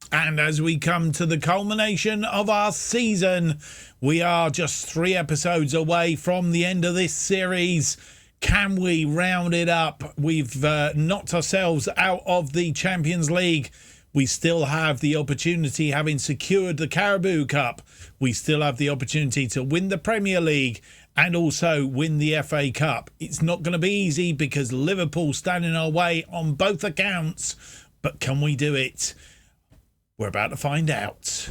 And as we come to the culmination of our season, we are just 3 episodes away from the end of this series. Can we round it up? We've knocked ourselves out of the Champions League. We still have the opportunity, having secured the Carabao Cup. We still have the opportunity to win the Premier League and also win the FA Cup. It's not going to be easy because Liverpool stand in our way on both accounts. But can we do it? We're about to find out.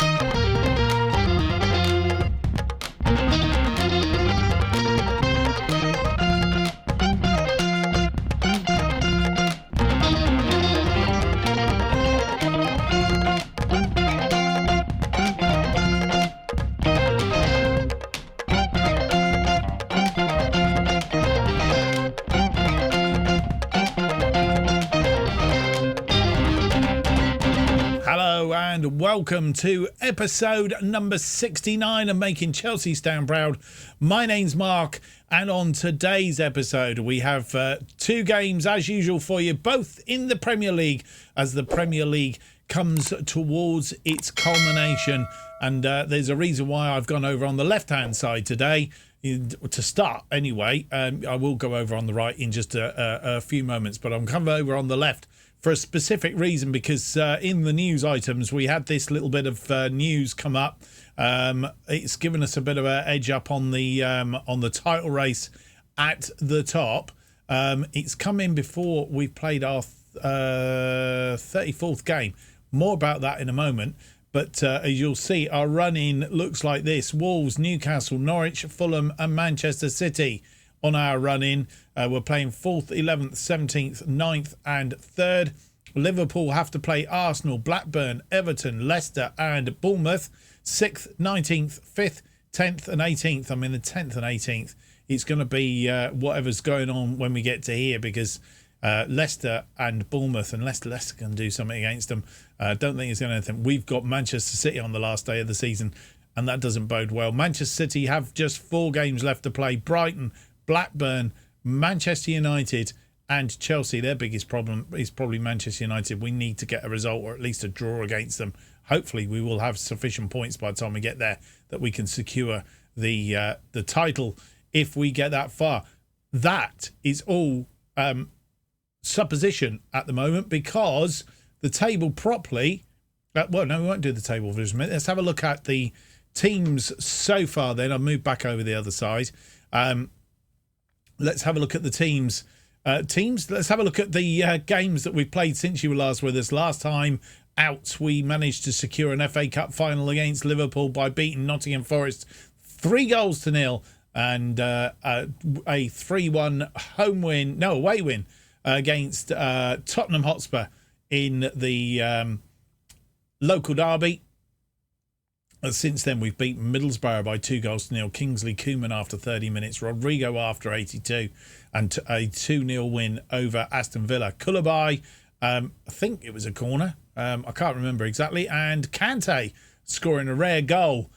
And welcome to episode number 69 of Making Chelsea Stand Proud. My name's Mark, and on today's episode we have 2 games as usual for you, both in the Premier League, as the Premier League comes towards its culmination. And there's a reason why I've gone over on the left hand side today to start anyway. I will go over on the right in just a few moments, but I'm coming over on the left for a specific reason, because in the news items we had this little bit of news come up. It's given us a bit of an edge up on the title race at the top. It's come in before we've played our 34th game. More about that in a moment. But as you'll see, our run-in looks like this: Wolves, Newcastle, Norwich, Fulham and Manchester City. On our run-in, we're playing 4th, 11th, 17th, 9th and 3rd. Liverpool have to play Arsenal, Blackburn, Everton, Leicester and Bournemouth. 6th, 19th, 5th, 10th and 18th. I'm in the 10th and 18th. It's going to be whatever's going on when we get to here, because Leicester and Bournemouth, unless Leicester can do something against them, don't think it's going to anything. We've got Manchester City on the last day of the season, and that doesn't bode well. Manchester City have just 4 games left to play. Brighton, Blackburn, Manchester United and Chelsea. Their biggest problem is probably Manchester United. We need to get a result, or at least a draw against them. Hopefully we will have sufficient points by the time we get there that we can secure the title if we get that far. That is all supposition at the moment, because the table properly... well, no, we won't do the table for just a minute. Let's have a look at the teams so far then. I'll move back over the other side. Let's have a look at the teams. Let's have a look at the games that we've played since you were last with us. Last time out, we managed to secure an FA Cup final against Liverpool by beating Nottingham Forest 3-0 and a 3-1 away win against Tottenham Hotspur in the local derby. Since then, we've beaten Middlesbrough by 2-0. Kingsley Coman after 30 minutes, Rodrigo after 82, and a 2-0 win over Aston Villa. Koulibaly, I think it was a corner. I can't remember exactly. And Kante scoring a rare goal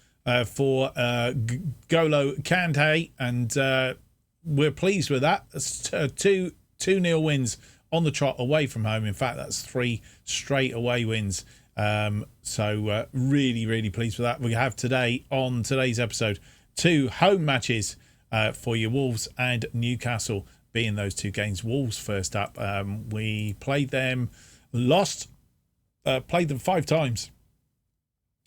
for Golo Kante, and we're pleased with that. It's 2-0 wins on the trot away from home. In fact, that's 3 straight away wins. So really, really pleased with that. We have today, on today's episode, 2 home matches for you, Wolves and Newcastle being those 2 games. Wolves first up. We played them, played them 5 times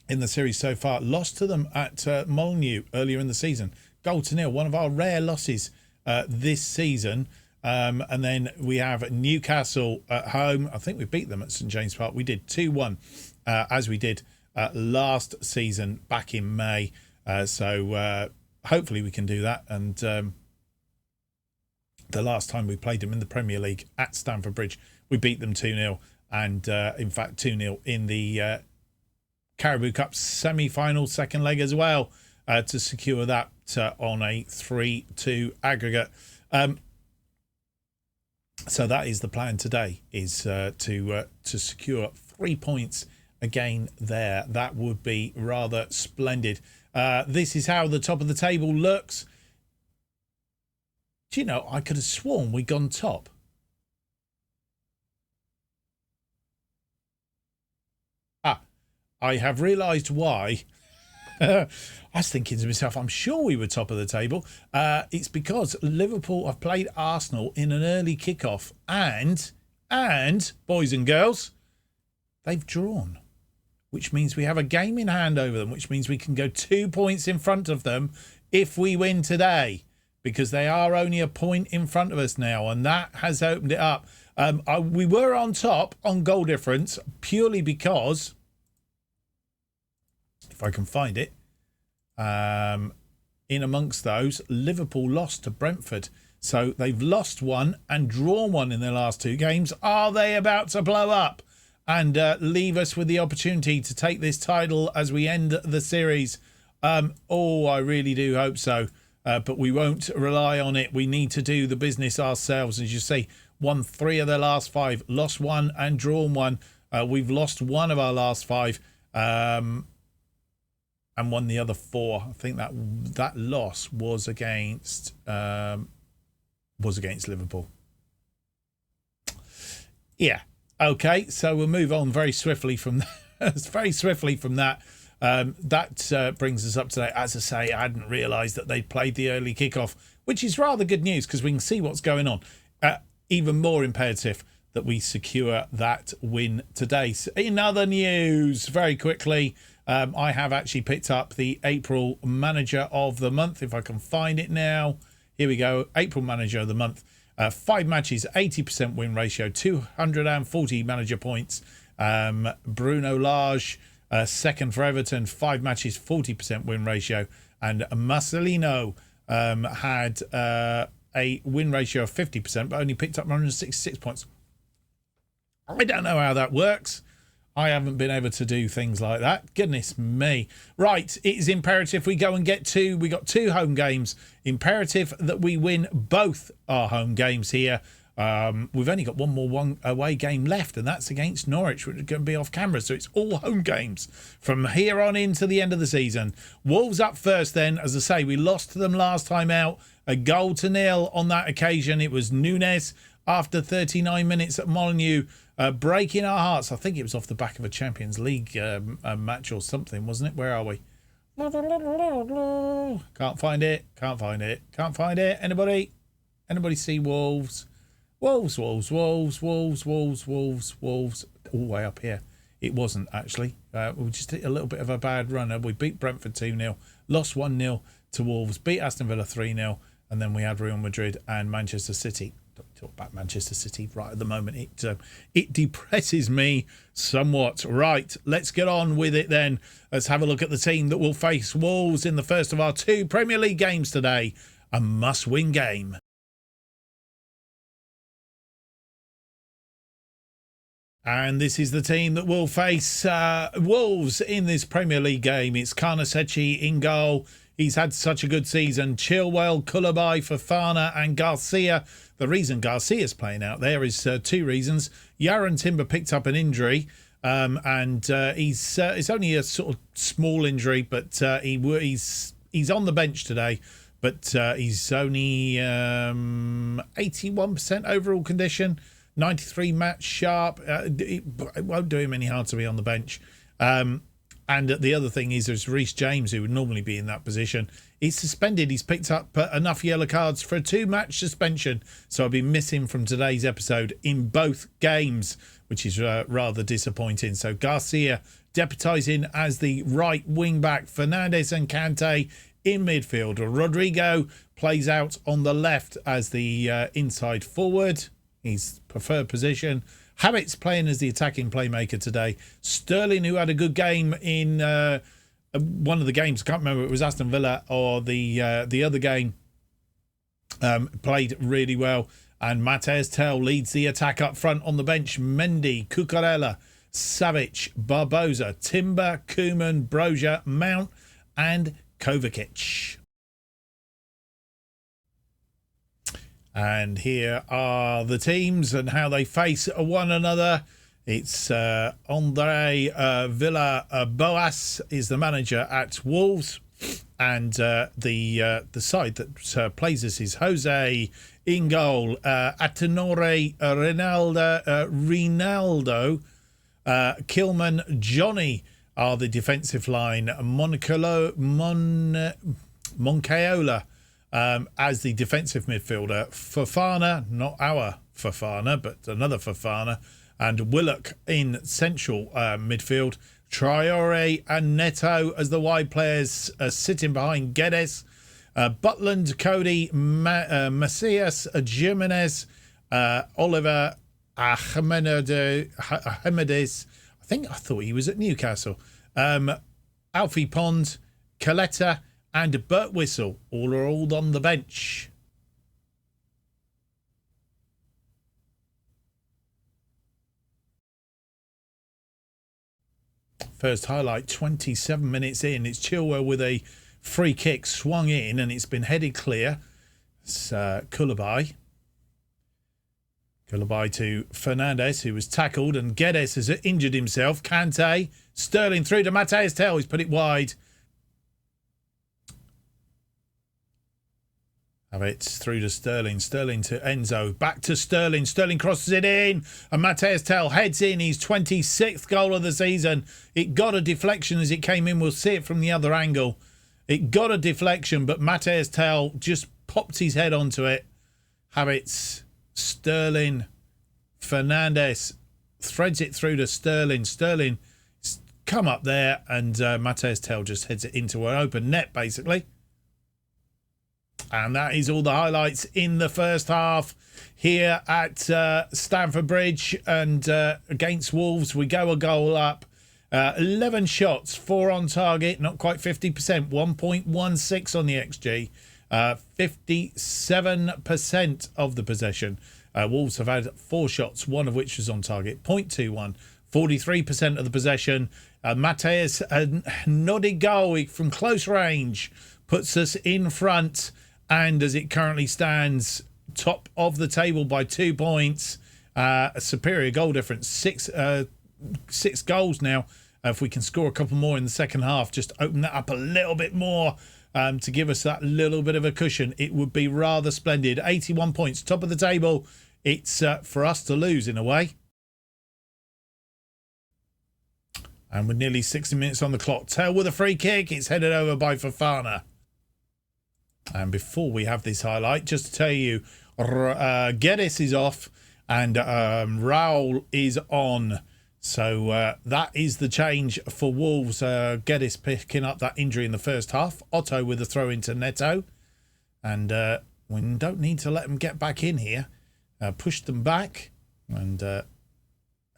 in the series so far. Lost to them at Molineux earlier in the season. 0-0, one of our rare losses this season. And then we have Newcastle at home. I think we beat them at St James Park. We did 2-1 as we did last season back in May. So hopefully we can do that. And the last time we played them in the Premier League at Stamford Bridge, we beat them 2-0. And in fact 2-0 in the Carabao Cup semi-final second leg as well, to secure that on a 3-2 aggregate. So that is the plan today, is to secure 3 points again there. That would be rather splendid. This is how the top of the table looks. Do you know, I could have sworn we'd gone top. I have realised why. I was thinking to myself, I'm sure we were top of the table. It's because Liverpool have played Arsenal in an early kickoff, and boys and girls, they've drawn, which means we have a game in hand over them, which means we can go 2 points in front of them if we win today, because they are only a point in front of us now, and that has opened it up. We were on top on goal difference purely because, if I can find it, in amongst those, Liverpool lost to Brentford. So they've lost one and drawn one in their last 2 games. Are they about to blow up and leave us with the opportunity to take this title as we end the series? I really do hope so. But we won't rely on it. We need to do the business ourselves. As you see, won 3 of their last 5, lost 1 and drawn 1. We've lost 1 of our last 5 and won the other 4. I think that loss was against Liverpool. Yeah. Okay. So we'll move on very swiftly from that. That brings us up to date. As I say, I hadn't realised that they'd played the early kickoff, which is rather good news because we can see what's going on. Even more imperative that we secure that win today. So in other news, very quickly, I have actually picked up the April Manager of the Month, if I can find it now. Here we go. April Manager of the Month. 5 matches, 80% win ratio, 240 manager points. Bruno Lage, second for Everton, 5 matches, 40% win ratio. And Marcelino had a win ratio of 50%, but only picked up 166 points. I don't know how that works. I haven't been able to do things like that. Goodness me. Right, it is imperative we go and get 2. We got 2 home games. Imperative that we win both our home games here. We've only got one away game left, and that's against Norwich, which is going to be off camera. So it's all home games from here on into the end of the season. Wolves up first then. As I say, we lost to them last time out. 1-0 on that occasion. It was Nunes after 39 minutes at Molineux. Breaking our hearts. I think it was off the back of a Champions League match or something, wasn't it? Where are we? Can't find it. Anybody see Wolves? Wolves. All the way up here. It wasn't actually. We just hit a little bit of a bad run. We beat Brentford 2-0, lost 1-0 to Wolves, beat Aston Villa 3-0, and then we had Real Madrid and Manchester City. Don't talk about Manchester City right at the moment. It depresses me somewhat. Right, let's get on with it then. Let's have a look at the team that will face Wolves in the first of our 2 Premier League games today. A must-win game. And this is the team that will face Wolves in this Premier League game. It's Carnesecchi in goal. He's had such a good season. Chilwell, Koulibaly, Fofana and Garcia. The reason Garcia's playing out there is 2 reasons. Yaron Timber picked up an injury and it's only a sort of small injury, but he's on the bench today. But he's only 81% overall condition. 93 match sharp. It won't do him any harm to be on the bench. And the other thing is there's Reece James, who would normally be in that position. He's suspended. He's picked up enough yellow cards for a 2-match suspension. So I'll be missing from today's episode in both games, which is rather disappointing. So Garcia deputising as the right wing back. Fernandes and Kante in midfield. Rodrigo plays out on the left as the inside forward. His preferred position. Habit's playing as the attacking playmaker today. Sterling, who had a good game in one of the games, I can't remember if it was Aston Villa or the other game, played really well. And Matthias Tell leads the attack up front on the bench. Mendy, Cucurella, Savic, Barbosa, Timber, Koeman, Broja, Mount and Kovacic. And here are the teams and how they face one another. It's Andre Villa-Boas is the manager at Wolves, and the side that plays us is Jose in goal, Atenore Rinaldo, Kilman, Johnny, are the defensive line. Moncayola as the defensive midfielder. Fofana, not our Fofana, but another Fofana. And Willock in central midfield. Traore and Neto as the wide players sitting behind Guedes. Butland, Cody, Macias, Jimenez, Oliver, Ahmedis. I thought he was at Newcastle. Alfie Pond, Coletta, and Bert Whistle all are all on the bench. First highlight, 27 minutes in. It's Chilwell with a free kick swung in and it's been headed clear. It's Koulibaly. Koulibaly to Fernandes, who was tackled, and Guedes has injured himself. Kante, Sterling through to Matthias Tell. He's put it wide. Havertz through to Sterling. Sterling to Enzo. Back to Sterling. Sterling crosses it in. And Matthias Tell heads in his 26th goal of the season. It got a deflection as it came in. We'll see it from the other angle. It got a deflection, but Matthias Tell just popped his head onto it. Havertz, Sterling, Fernandes threads it through to Sterling. Sterling come up there, and Matthias Tell just heads it into an open net, basically. And that is all the highlights in the first half here at Stamford Bridge. And against Wolves, we go a goal up. 11 shots, 4 on target, not quite 50%, 1.16 on the XG. 57% of the possession. Wolves have had 4 shots, 1 of which was on target, 0.21. 43% of the possession. Matthias, a nodded goal from close range, puts us in front. And as it currently stands, top of the table by 2 points. A superior goal difference, 6 goals now. If we can score a couple more in the second half, just open that up a little bit more to give us that little bit of a cushion, it would be rather splendid. 81 points, top of the table. It's for us to lose in a way. And with nearly 60 minutes on the clock, Tell with a free kick. It's headed over by Fofana. And before we have this highlight, just to tell you, Guedes is off and Raul is on. So that is the change for Wolves. Guedes picking up that injury in the first half. Otto with a throw into Neto. And we don't need to let them get back in here. Push them back. And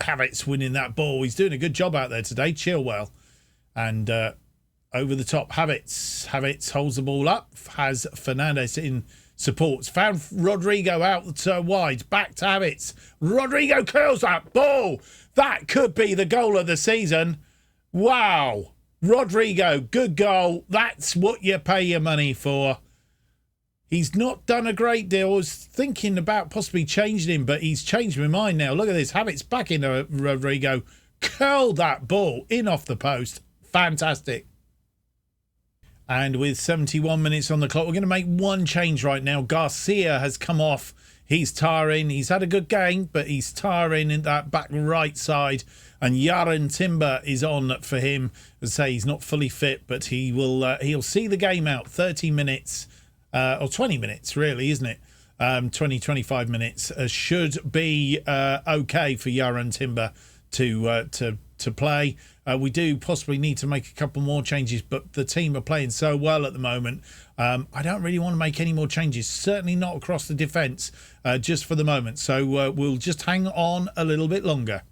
Havertz winning that ball. He's doing a good job out there today. Chilwell. And over the top, Havertz holds the ball up. Has Fernandes in supports. Found Rodrigo out wide. Back to Havertz. Rodrigo curls that ball. That could be the goal of the season. Wow. Rodrigo, good goal. That's what you pay your money for. He's not done a great deal. I was thinking about possibly changing him, but he's changed my mind now. Look at this. Havertz back into Rodrigo. Curled that ball in off the post. Fantastic. And with 71 minutes on the clock, we're going to make one change right now. Garcia has come off. He's tiring. He's had a good game, but he's tiring in that back right side. And Yaron Timber is on for him. As I say, he's not fully fit, but he will. He'll see the game out. 30 minutes, or 20 minutes, really, isn't it? 25 minutes should be okay for Yaron Timber to play. We do possibly need to make a couple more changes, but the team are playing so well at the moment. I don't really want to make any more changes, certainly not across the defence, just for the moment. So we'll just hang on a little bit longer.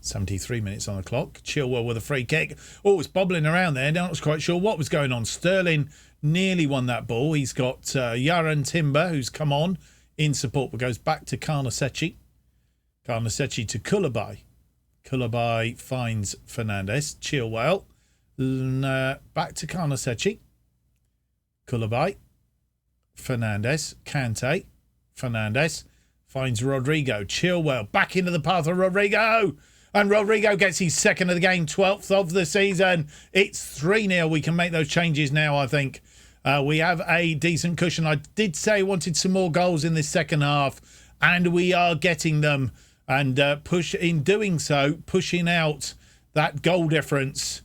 73 minutes on the clock. Chilwell with a free kick. Oh, it's bobbling around there. Not quite sure what was going on. Sterling nearly won that ball. He's got Yaron Timber, who's come on in support, but goes back to Carnesecchi. Carnesecchi to Koulibaly. Koulibaly finds Fernandes. Chilwell. Back to Carnesecchi. Koulibaly. Fernandes. Kante. Fernandes finds Rodrigo. Chilwell back into the path of Rodrigo. And Rodrigo gets his second of the game, 12th of the season. It's 3-0. We can make those changes now, I think. We have a decent cushion. I did say I wanted some more goals in this second half, and we are getting them. And in doing so, pushing out that goal difference,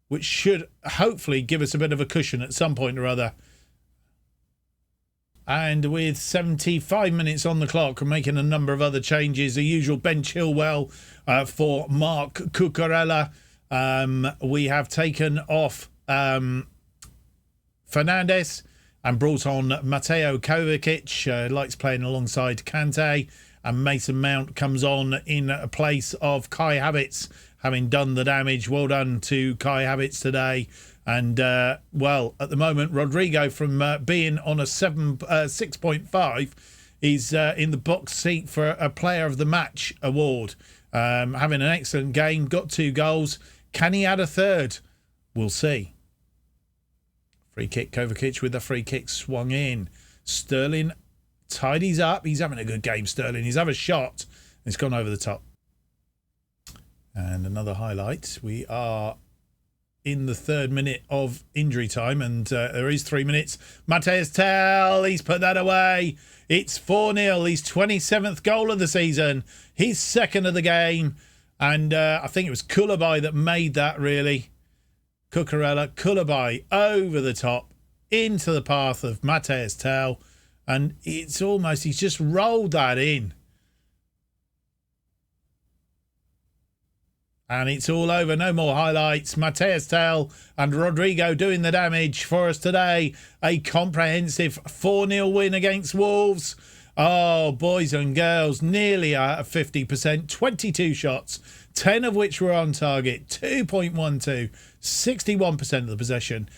which should hopefully give us a bit of a cushion at some point or other. And with 75 minutes on the clock, we're making a number of other changes. The usual Ben Chilwell for Mark Cucurella. We have taken off Fernandes and brought on Mateo Kovacic. Likes playing alongside Kante. And Mason Mount comes on in place of Kai Havertz, having done the damage. Well done to Kai Havertz today. And, well, at the moment, Rodrigo, from being on a 6.5, is in the box seat for a Player of the Match award. Having an excellent game, got 2 goals. Can he add a third? We'll see. Free kick, Kovacic with the free kick swung in. Sterling tidies up. He's having a good game, Sterling. He's had a shot. It's gone over the top. And another highlight. We are in the 3rd minute of injury time, and there is 3 minutes. Matthias Tell, he's put that away. It's 4-0. His 27th goal of the season. His 2nd of the game. And I think it was Koulibaly that made that, really. Cucurella, Koulibaly over the top into the path of Matthias Tell. And it's almost, he's just rolled that in. And it's all over. No more highlights. Matthias Tell and Rodrigo doing the damage for us today. A comprehensive 4-0 win against Wolves. Oh, boys and girls, nearly at 50%. 22 shots, 10 of which were on target. 2.12, 61% of the possession.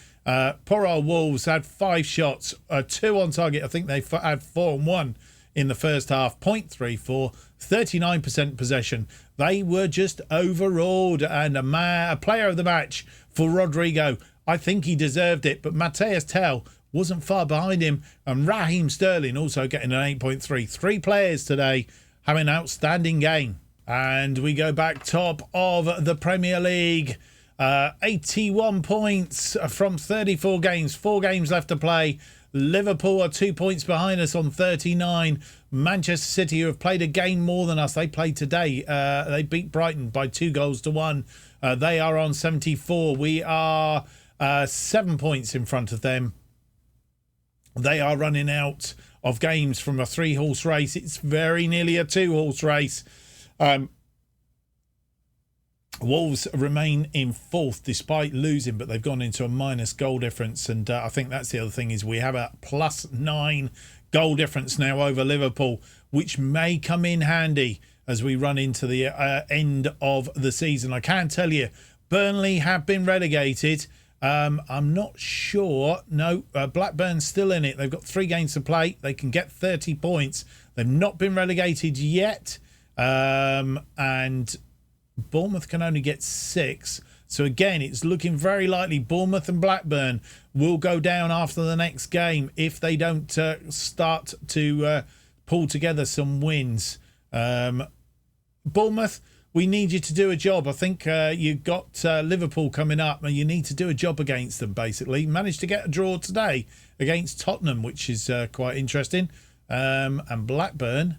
Poor old Wolves had 5 shots, 2 on target. I think they had 4 and 1 in the first half. 0.34, 39% possession. They were just overawed, and a player of the match for Rodrigo. I think he deserved it, but Matthias Tell wasn't far behind him, and Raheem Sterling also getting an 8.3. 3 players today having an outstanding game. And we go back top of the Premier League. 81 points from 34 games. 4 games left to play. Liverpool are 2 points behind us on 39. Manchester City, who have played a game more than us, they played today. They beat Brighton by 2-1. They are on 74. We are 7 points in front of them. They are running out of games from a 3-horse race. It's very nearly a 2-horse race. Wolves remain in 4th despite losing, but they've gone into a minus goal difference. And I think that's the other thing, is we have a +9 goal difference now over Liverpool, which may come in handy as we run into the end of the season. I can tell you, Burnley have been relegated. I'm not sure. No, Blackburn's still in it. They've got 3 games to play. They can get 30 points. They've not been relegated yet. And Bournemouth can only get 6. So again, it's looking very likely Bournemouth and Blackburn will go down after the next game if they don't start to pull together some wins. Bournemouth, we need you to do a job. I think you've got Liverpool coming up, and you need to do a job against them, basically. Managed to get a draw today against Tottenham, which is quite interesting. And Blackburn,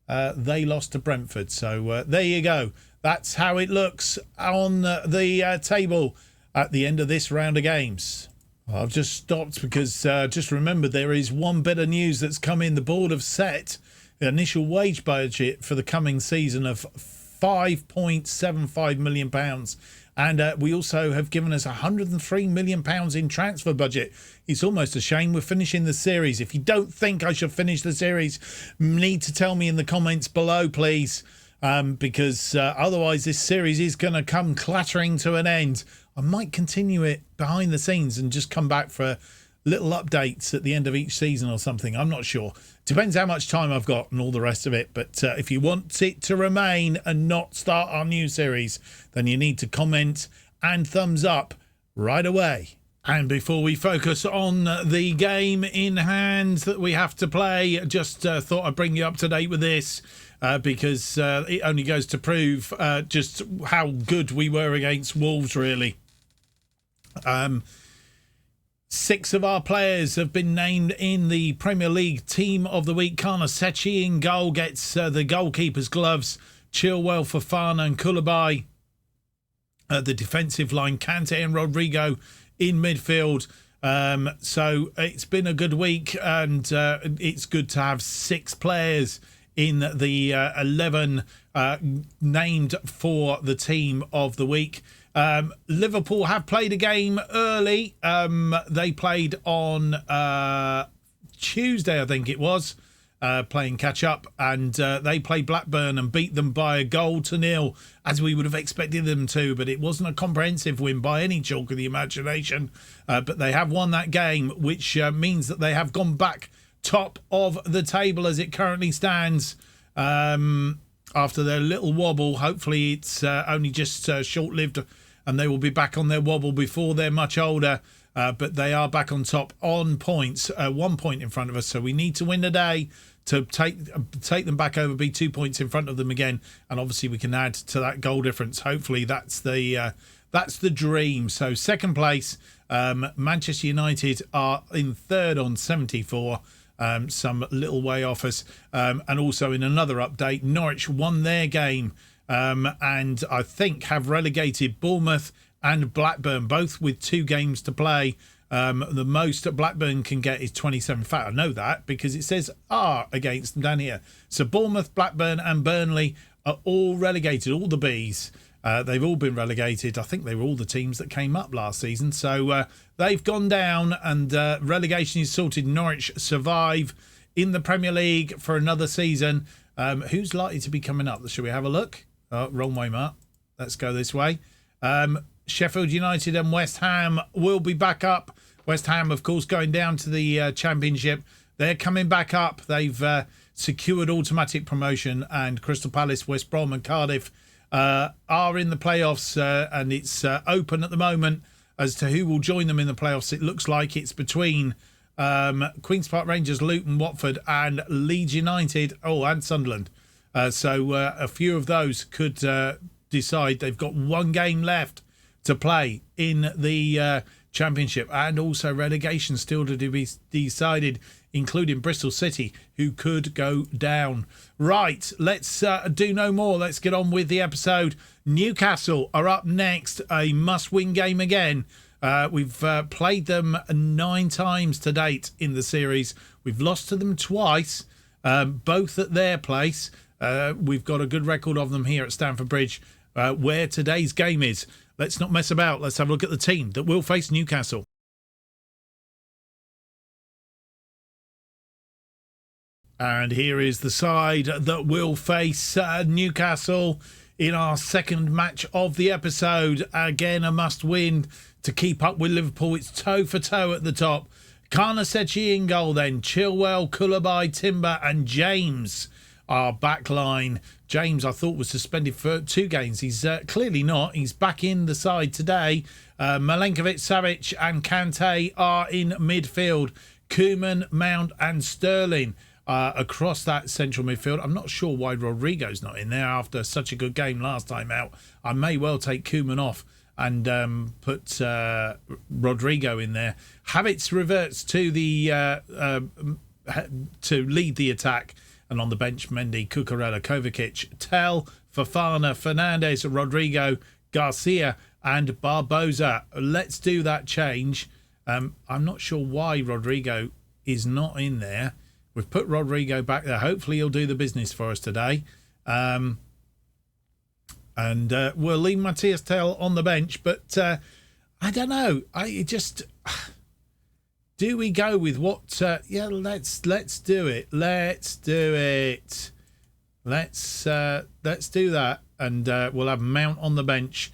they lost to Brentford. So there you go. That's how it looks on the table at the end of this round of games. I've just stopped because just remembered there is one bit of news that's come in. The board have set the initial wage budget for the coming season of £5.75 million. And we also have given us £103 million in transfer budget. It's almost a shame we're finishing the series. If you don't think I should finish the series, need to tell me in the comments below, please. Because otherwise this series is going to come clattering to an end. I might continue it behind the scenes and just come back for little updates at the end of each season or something. I'm not sure. Depends how much time I've got and all the rest of it. But if you want it to remain and not start our new series, then you need to comment and thumbs up right away. And before we focus on the game in hand that we have to play, just thought I'd bring you up to date with this because it only goes to prove just how good we were against Wolves, really. 6 of our players have been named in the Premier League Team of the Week. Karnasechi in goal gets the goalkeeper's gloves. Chilwell, Fofana and Koulibaly The defensive line, Kante and Rodrigo in midfield. So it's been a good week, and it's good to have 6 players in the 11 named for the team of the week. Liverpool have played a game early. They played on Tuesday, I think it was, playing catch up, and they played Blackburn and beat them by 1-0, as we would have expected them to, but it wasn't a comprehensive win by any chalk of the imagination. But they have won that game, which means that they have gone back top of the table as it currently stands. After their little wobble, hopefully it's only just short-lived, and they will be back on their wobble before they're much older. But they are back on top on points, 1 point in front of us. So we need to win today to take them back over, be 2 points in front of them again, and obviously we can add to that goal difference. Hopefully that's the dream. So second place, Manchester United are in third on 74. Some little way off us. And also in another update, Norwich won their game and I think have relegated Bournemouth and Blackburn, both with 2 games to play. The most Blackburn can get is 27. In fact, I know that because it says R against them down here. So Bournemouth, Blackburn and Burnley are all relegated, all the Bs. They've all been relegated. I think they were all the teams that came up last season. So they've gone down, and relegation is sorted. Norwich survive in the Premier League for another season. Who's likely to be coming up? Shall we have a look? Oh, wrong way, Mark. Let's go this way. Sheffield United and West Ham will be back up. West Ham, of course, going down to the Championship. They're coming back up. They've secured automatic promotion, and Crystal Palace, West Brom and Cardiff are in the playoffs, and it's open at the moment as to who will join them in the playoffs. It looks like it's between Queen's Park Rangers, Luton, Watford and Leeds United, and Sunderland. So a few of those could decide. They've got 1 game left to play in the Championship, and also relegation still to be decided, including Bristol City, who could go down. Right, let's do no more. Let's get on with the episode. Newcastle are up next, a must-win game again. We've played them 9 times to date in the series. We've lost to them twice, both at their place. We've got a good record of them here at Stamford Bridge, where today's game is. Let's not mess about. Let's have a look at the team that will face Newcastle. And here is the side that will face Newcastle in our second match of the episode. Again, a must-win to keep up with Liverpool. It's toe for toe at the top. Karnasechi in goal then. Chilwell, Koulibaly, Timber and James. Our back line. James, I thought, was suspended for 2 games. He's clearly not. He's back in the side today. Milenkovic, Savic and Kante are in midfield. Koeman, Mount and Sterling across that central midfield. I'm not sure why Rodrigo's not in there after such a good game last time out. I may well take Koeman off and put Rodrigo in there. Havertz reverts to the to lead the attack. And on the bench, Mendy, Cucurella, Kovacic, Tell, Fofana, Fernandes, Rodrigo, Garcia and Barbosa. Let's do that change. I'm not sure why Rodrigo is not in there. We've put Rodrigo back there. Hopefully he'll do the business for us today. And we'll leave Matthias Tell on the bench. But I don't know. Do we go with what? Let's do it. Let's do it. Let's do that, and we'll have Mount on the bench.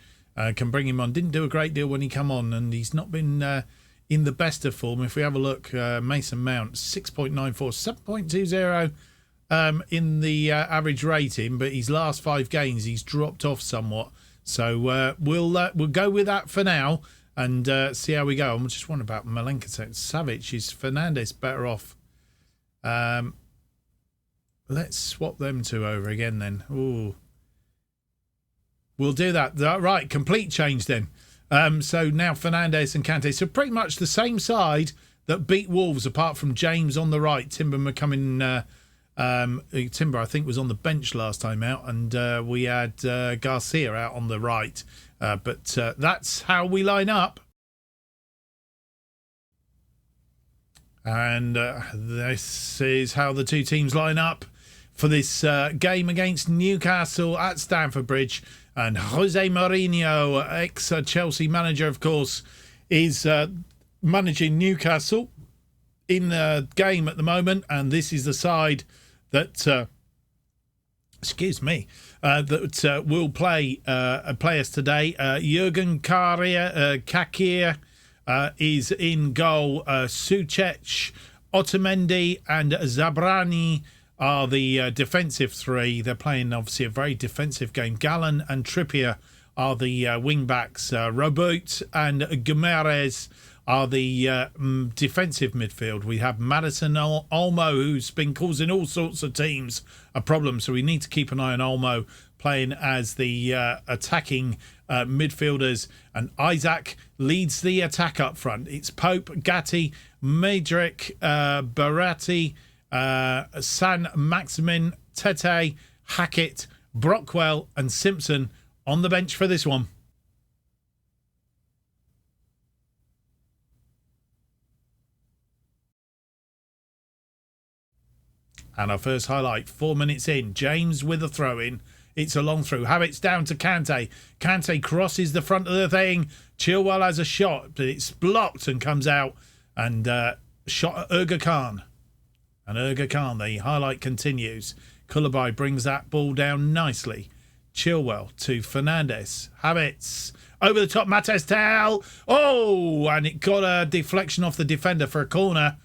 Can bring him on. Didn't do a great deal when he come on, and he's not been in the best of form. If we have a look, Mason Mount 6.94, 7.20 in the average rating, but his last 5 games he's dropped off somewhat. So we'll go with that for now. And see how we go. I'm just wondering about Milenkovic. Savic, is Fernandes better off? Let's swap them 2 over again then. Ooh. We'll do that. Right, complete change then. So now Fernandes and Kante. So pretty much the same side that beat Wolves, apart from James on the right. Timber Timber, I think, was on the bench last time out. And we had Garcia out on the right. But that's how we line up. And this is how the two teams line up for this game against Newcastle at Stamford Bridge. And Jose Mourinho, ex-Chelsea manager, of course, is managing Newcastle in the game at the moment. And this is the side that, that will play us today. Jurgen Kakir is in goal. Suchek, Otamendi and Zabrani are the defensive three. They're playing, obviously, a very defensive game. Gallen and Trippier are the wing-backs. Robert and Guimaraes are the defensive midfield. We have Madison Olmo, who's been causing all sorts of teams a problem, so we need to keep an eye on Olmo playing as the attacking midfielders, and Isaac leads the attack up front. It's Pope, Gatti, Madrick, Baratti, San Maximin, Tete, Hackett, Brockwell and Simpson on the bench for this one. And our first highlight, 4 minutes in, James with a throw-in. It's a long through. Havertz down to Kante. Kante crosses the front of the thing. Chilwell has a shot, but it's blocked and comes out. And shot at Erga Khan. And Erga Khan, the highlight continues. Koulibaly brings that ball down nicely. Chilwell to Fernandes. Havertz over the top. Mates Tel. Oh, and it got a deflection off the defender for a corner.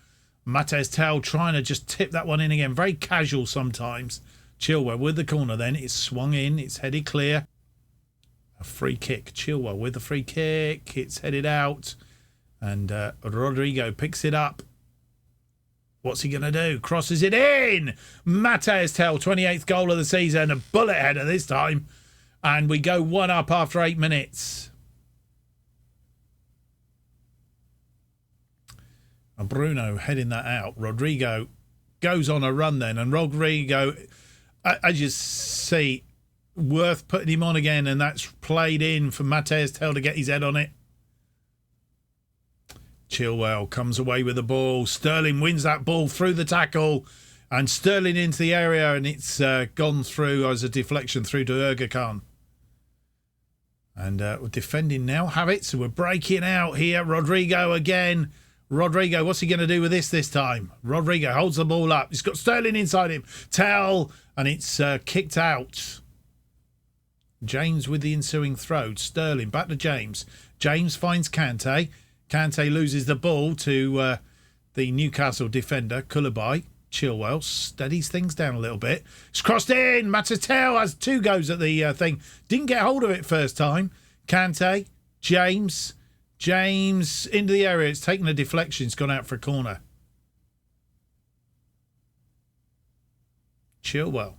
Mates Tel trying to just tip that one in again. Very casual sometimes. Chilwell with the corner then. It's swung in. It's headed clear. A free kick. Chilwell with the free kick. It's headed out. And Rodrigo picks it up. What's he going to do? Crosses it in. Mates Tel, 28th goal of the season. A bullet header this time. And we go 1 up after 8 minutes. And Bruno heading that out. Rodrigo goes on a run then. And Rodrigo, as you see, worth putting him on again. And that's played in for Mates Tel to get his head on it. Chilwell comes away with the ball. Sterling wins that ball through the tackle. And Sterling into the area. And it's gone through as a deflection through to Erga Khan. And we're defending now. Havertz, we're breaking out here. Rodrigo again. Rodrigo, what's he going to do with this time? Rodrigo holds the ball up. He's got Sterling inside him. Tell, and it's kicked out. James with the ensuing throw. Sterling back to James. James finds Kante. Kante loses the ball to the Newcastle defender, Koulibaly. Chilwell steadies things down a little bit. It's crossed in. Mates Tel has 2 goes at the thing. Didn't get hold of it first time. Kante, James into the area. It's taken a deflection. It's gone out for a corner. Chilwell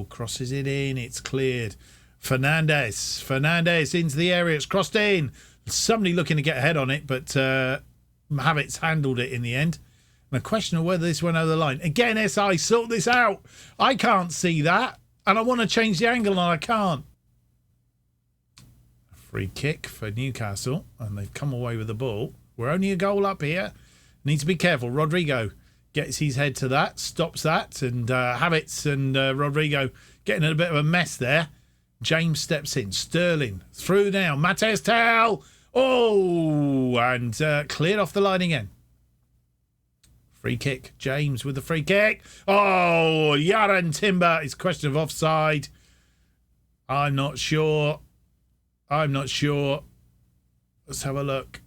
crosses it in. It's cleared. Fernandes into the area. It's crossed in. Somebody looking to get ahead on it, but Havertz handled it in the end. And a question of whether this went over the line. Again, SI, sort this out. I can't see that. And I want to change the angle and I can't. Free kick for Newcastle, and they've come away with the ball. We're only a goal up here. Need to be careful. Rodrigo gets his head to that, stops that, and Havertz and Rodrigo getting in a bit of a mess there. James steps in. Sterling through now. Mates Tel. Oh, and cleared off the line again. Free kick. James with the free kick. Oh, Yaran Timber. It's a question of offside. I'm not sure. Let's have a look.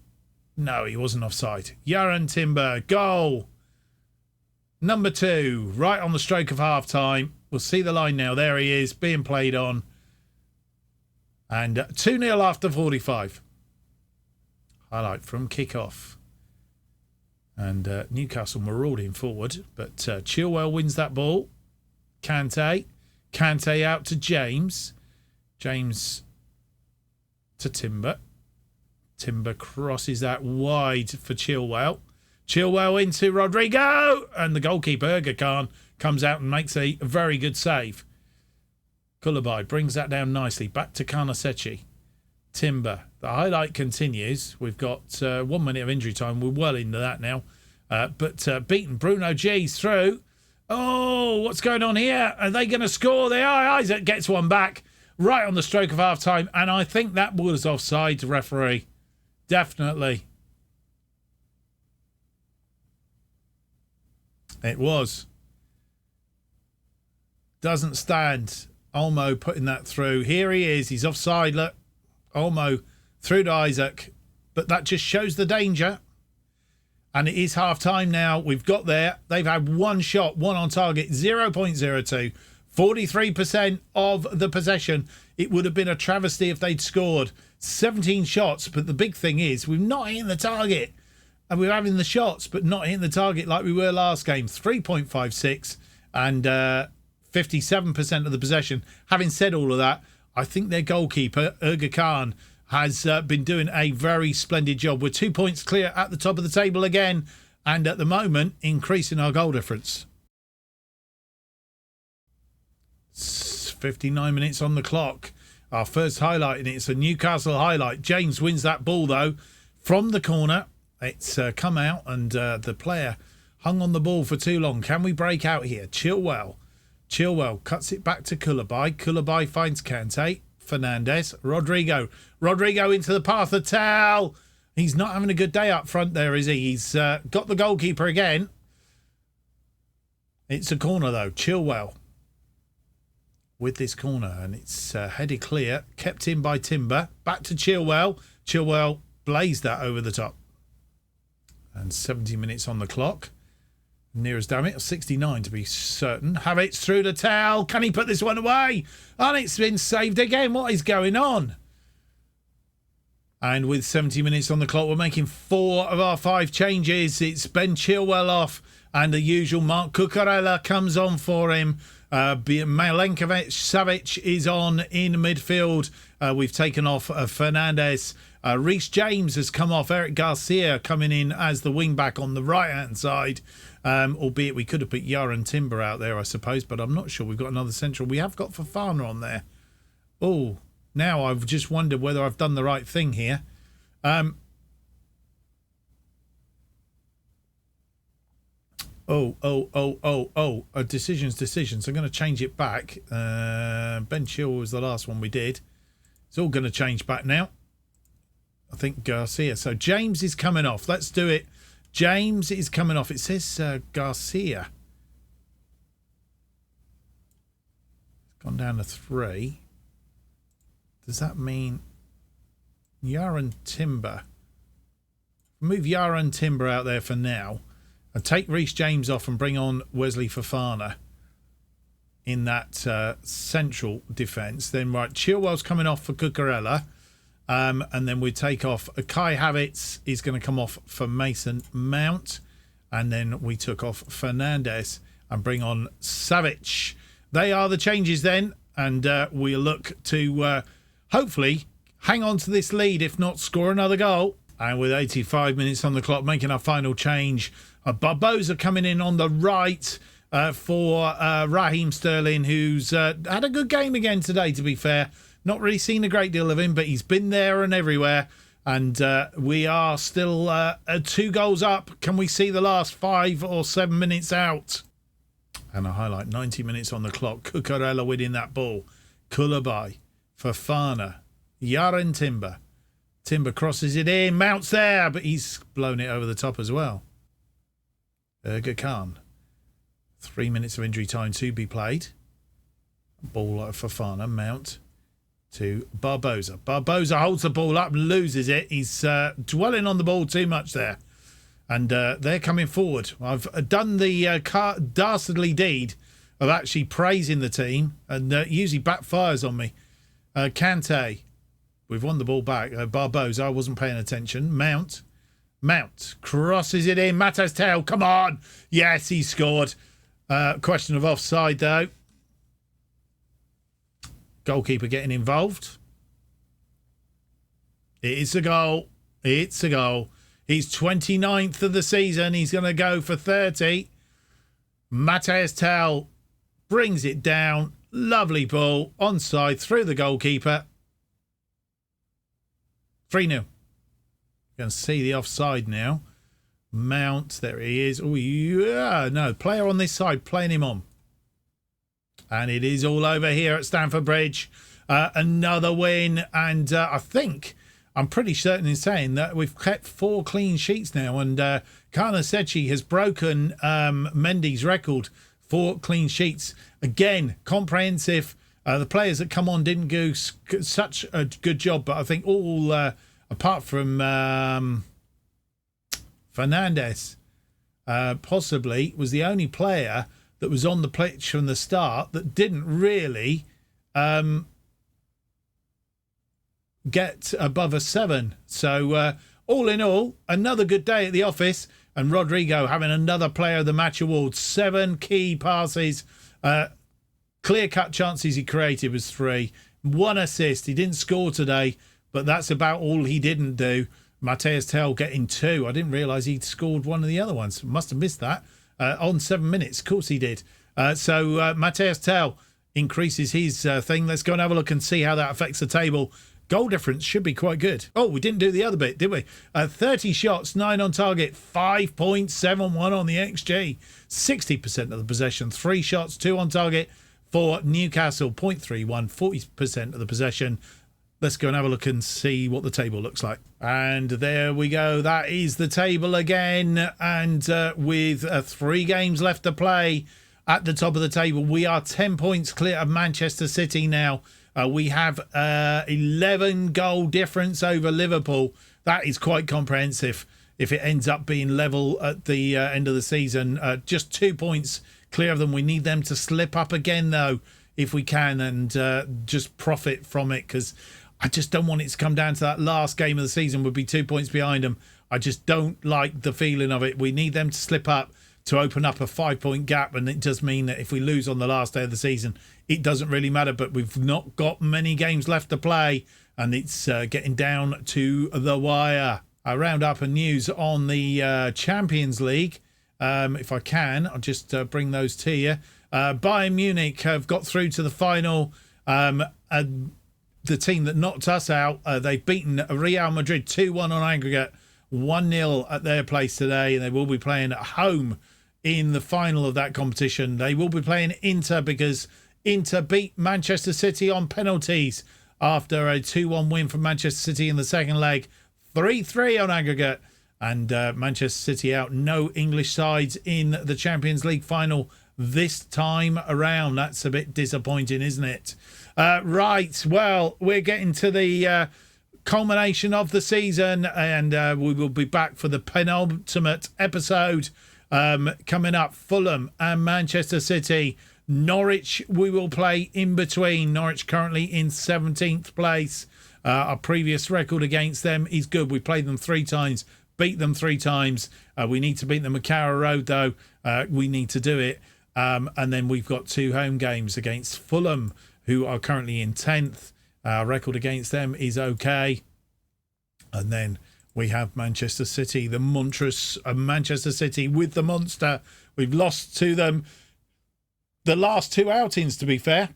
No, he wasn't offside. Yaran Timber, goal. Number 2, right on the stroke of half-time. We'll see the line now. There he is, being played on. And 2-0 after 45. Highlight from kick-off. And Newcastle marauding forward. But Chilwell wins that ball. Kante out to James. James to Timber. Timber crosses that wide for Chilwell. Chilwell into Rodrigo. And the goalkeeper, Erga Khan, comes out and makes a very good save. Kulabai brings that down nicely. Back to Karnasechi. Timber. The highlight continues. We've got 1 minute of injury time. We're well into that now. But beaten. Bruno G's through. Oh, what's going on here? Are they going to score? They are. Isaac gets one back right on the stroke of half time. And I think that was offside, referee. Definitely. It was. Doesn't stand. Olmo putting that through. Here he is. He's offside. Look. Olmo through to Isaac. But that just shows the danger. And it is half time now. We've got there. They've had one shot, one on target, 0.02. 43% of the possession. It would have been a travesty if they'd scored 17 shots. But the big thing is we've not hit the target. And we're having the shots, but not hitting the target like we were last game. 3.56 and 57% of the possession. Having said all of that, I think their goalkeeper, Erga Khan, has been doing a very splendid job. We're 2 points clear at the top of the table again. And at the moment, increasing our goal difference. 59 minutes on the clock. Our first highlight, and it's a Newcastle highlight. James wins that ball, though, from the corner. It's come out, and the player hung on the ball for too long. Can we break out here? Chilwell. Chilwell cuts it back to Kulabai. Kulabai finds Kante. Fernandez. Rodrigo. Rodrigo into the path of Tal. He's not having a good day up front there, is he? He's got the goalkeeper again. It's a corner, though. Chilwell with this corner, and it's headed clear. Kept in by Timber. Back to Chilwell. Chilwell blazed that over the top. And 70 minutes on the clock. Near as damn it, 69 to be certain. Havertz through the towel. Can he put this one away? And it's been saved again. What is going on? And with 70 minutes on the clock, we're making 4 of our 5 changes. It's Ben Chilwell off, and the usual Mark Cucurella comes on for him. Milenkovic Savic is on in midfield. We've taken off Fernandez. Reece James has come off. Eric Garcia coming in as the wing back on the right hand side. Albeit we could have put Yaron Timber out there, I suppose, but I'm not sure. We've got another central. We have got Fofana on there. Oh, now I've just wondered whether I've done the right thing here. Decisions. I'm going to change it back. Ben Chilwell was the last one we did. It's all going to change back now. I think Garcia. So James is coming off. Let's do it. James is coming off. It says Garcia. It's gone down to 3. Does that mean Yaron Timber? Move Yaron Timber out there for now. And take Reece James off and bring on Wesley Fofana in that central defence. Then, right, Chilwell's coming off for Cucurella. And then we take off Kai Havertz is going to come off for Mason Mount. And then we took off Fernandez and bring on Savic. They are the changes then. And we'll look to hopefully hang on to this lead, if not score another goal. And with 85 minutes on the clock, making our final change, Barbosa coming in on the right for Raheem Sterling, who's had a good game again today, to be fair. Not really seen a great deal of him, but he's been there and everywhere. And we are still 2 goals up. Can we see the last 5 or 7 minutes out? And a highlight, 90 minutes on the clock. Cucurella winning that ball. Kulabai, Fofana, Yaron Timber. Timber crosses it in. Mount's there, but he's blown it over the top as well. Erga Khan. 3 minutes of injury time to be played. Ball for Fofana. Mount to Barbosa. Barbosa holds the ball up and loses it. He's dwelling on the ball too much there. And they're coming forward. I've done the dastardly deed of actually praising the team, and usually backfires on me. Kante. We've won the ball back. Barbosa, I wasn't paying attention. Mount crosses it in. Matt's tail. Come on. Yes, he scored. Question of offside, though. Goalkeeper getting involved. It's a goal. It's a goal. He's 29th of the season. He's going to go for 30. Matthias Tal brings it down. Lovely ball. Onside through the goalkeeper. 3-0. You can see the offside now. Mount, there he is. Oh, yeah, no, player on this side playing him on. And it is all over here at Stamford Bridge. Another win. And I'm pretty certain in saying that we've kept 4 clean sheets now. And Karnasechi has broken Mendy's record for clean sheets. Again, comprehensive. The players that come on didn't do such a good job. But I think all, apart from Fernandez, possibly was the only player that was on the pitch from the start that didn't really get above a 7. So all in all, another good day at the office, and Rodrigo having another Player of the Match award. 7 key passes, clear-cut chances he created was 3. 1 assist. He didn't score today, but that's about all he didn't do. Mateus Tell getting 2. I didn't realise he'd scored one of the other ones. Must have missed that. On 7 minutes. Of course he did. So Mateus Tell increases his thing. Let's go and have a look and see how that affects the table. Goal difference should be quite good. Oh, we didn't do the other bit, did we? 30 shots, 9 on target, 5.71 on the XG. 60% of the possession, 3 shots, 2 on target for Newcastle, 0.31, 40% of the possession. Let's go and have a look and see what the table looks like. And there we go. That is the table again. And with 3 games left to play at the top of the table, we are 10 points clear of Manchester City now. We have 11 goal difference over Liverpool. That is quite comprehensive if it ends up being level at the end of the season. Just 2 points clear of them. We need them to slip up again, though, if we can, and just profit from it, because I just don't want it to come down to that last game of the season would be 2 points behind them. I just don't like the feeling of it. We need them to slip up to open up a 5-point gap, and it does mean that if we lose on the last day of the season, it doesn't really matter. But we've not got many games left to play, and it's getting down to the wire. I round up a news on the Champions League. If I can, I'll just bring those to you. Bayern Munich have got through to the final. The team that knocked us out, they've beaten Real Madrid 2-1 on aggregate, 1-0 at their place today, and they will be playing at home in the final of that competition. They will be playing Inter because Inter beat Manchester City on penalties after a 2-1 win from Manchester City in the second leg, 3-3 on aggregate, and Manchester City out. No English sides in the Champions League final this time around. That's a bit disappointing, isn't it? Right, well, we're getting to the culmination of the season, and we will be back for the penultimate episode coming up. Fulham and Manchester City. Norwich we will play in between. Norwich currently in 17th place. Our previous record against them is good. We played them 3 times, beat them 3 times. We need to beat them at Carrow Road, though. We need to do it. And then we've got 2 home games against Fulham, who are currently in 10th. Our record against them is okay. And then we have Manchester City, the monstrous Manchester City with the monster. We've lost to them the last 2 outings, to be fair.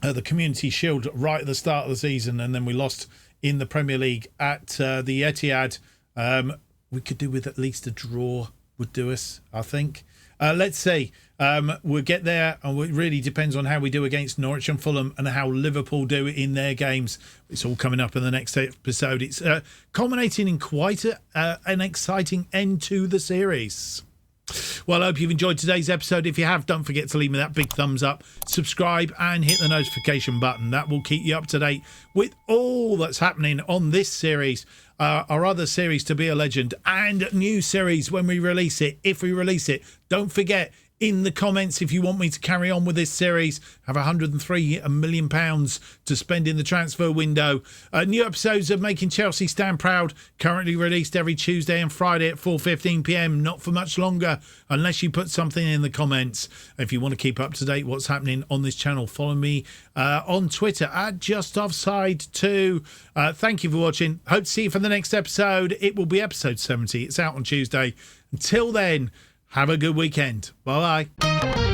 The Community Shield right at the start of the season, and then we lost in the Premier League at the Etihad. We could do with at least a draw, would do us, I think. Let's see. We'll get there, and it really depends on how we do against Norwich and Fulham and how Liverpool do it in their games. It's all coming up in the next episode. It's culminating in quite an exciting end to the series. Well, I hope you've enjoyed today's episode. If you have, don't forget to leave me that big thumbs up, subscribe and hit the notification button. That will keep you up to date with all that's happening on this series, our other series, To Be a Legend, and new series when we release it, if we release it. Don't forget, in the comments, if you want me to carry on with this series, have £103 million to spend in the transfer window. New episodes of Making Chelsea Stand Proud, currently released every Tuesday and Friday at 4:15 p.m. Not for much longer, unless you put something in the comments. If you want to keep up to date what's happening on this channel, follow me on Twitter at JustOffsideFM. Thank you for watching. Hope to see you for the next episode. It will be episode 70. It's out on Tuesday. Until then, have a good weekend. Bye-bye.